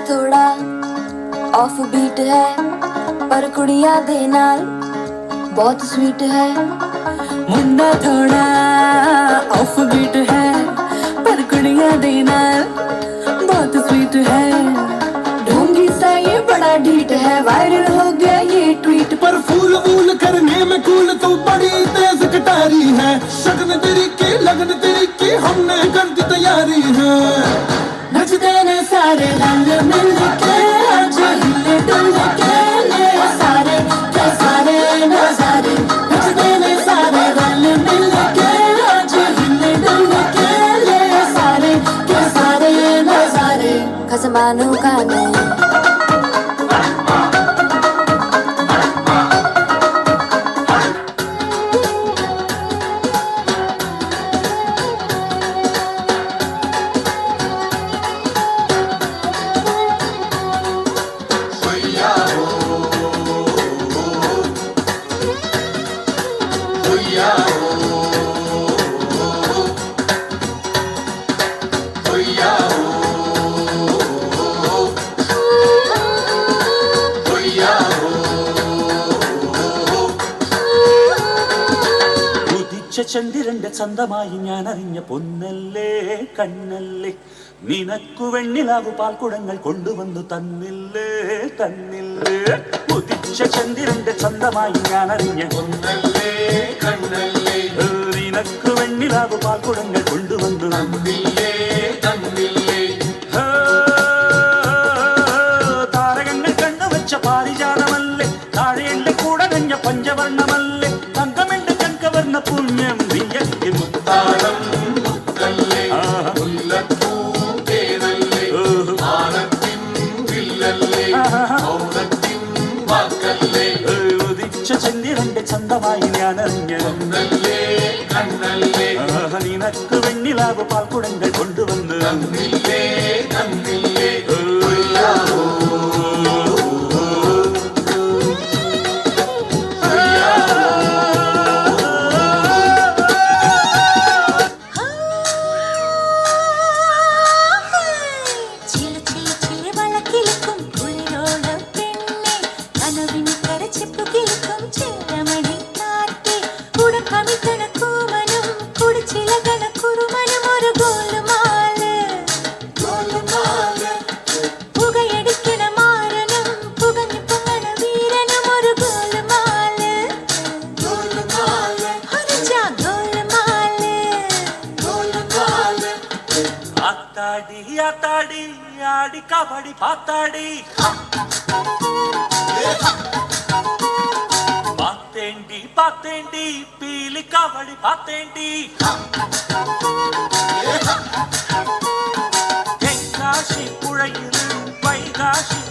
थोड़ा off beat है पर कुड़िया दे नाल बहुत स्वीट है। मुंडा थोड़ा ऑफ बीट है पर कुड़िया दे नाल बहुत स्वीट है। ढोंगी सा ये बड़ा ढीठ है, वायरल हो गया ये ट्वीट पर फूल वूल करने में कूल तो बड़ी तेज कटारी है। शगन तेरी की लगन तेरी की हमने कर दी तैयारी है। नचते ने सारे रंग मिल के आज हिले डुल के ले सारे के सारे नजारे। नचते ने सारे रंग मिल के आज हिले डुल के ले सारे के सारे नजारे। खसमानों का नहीं ചന്ദ്രന്റെ ചന്തമായി ഞാൻ അറിഞ്ഞ പൊന്നല്ലേ കണ്ണല്ലേ, നിനക്കു വെണ്ണിലാവു പാൽക്കുടങ്ങൾ കൊണ്ടുവന്നു തന്നില്ലേ തന്നില്ലേ. ഉദിച്ച ചന്ദ്രന്റെ ചന്തമായി ഞാൻ അറിഞ്ഞ പൊന്നല്ലേ കണ്ണല്ലേ, നിനക്കു വെണ്ണിലാവു പാൽക്കുടങ്ങൾ കൊണ്ടുവന്നു തന്നില്ലേ തന്നില്ലേ. താരകങ്ങൾ കണ്ണുവെച്ച പാരിജാതമല്ലേ, താഴെ എന്റെ കൂടെ നഞ്ഞ പഞ്ചവർണ്ണമല്ലേ, തങ്കമെന്റെ കൺകവർണ്ണ പുണ്യം നീയക്ക് മുത്താളം മുത്തല്ലേ, മുല്ലപ്പൂതേനല്ലേ, മാനത്തിൻ വില്ലല്ലേ, മൗനത്തിൻ വാക്കല്ലേ. ഉദിച്ച ചന്ദ്രന്റെ ചന്തമായി ഞാൻ അറിഞ്ഞ പൊന്നല്ലേ കണ്ണല്ലേ, നിനക്ക് വെണ്ണിലാവ് പാൽക്കുടങ്ങൾ കൊണ്ടുവന്ന് തന്നില്ലേ തന്നില്ലേ. ఆతాడి ఆడి కబడి పాతాడి పాతేంటి పాతేంటి పీలి కబడి పాతేంటి. തെങ്കാശി പുഴയിൽ വൈകാശി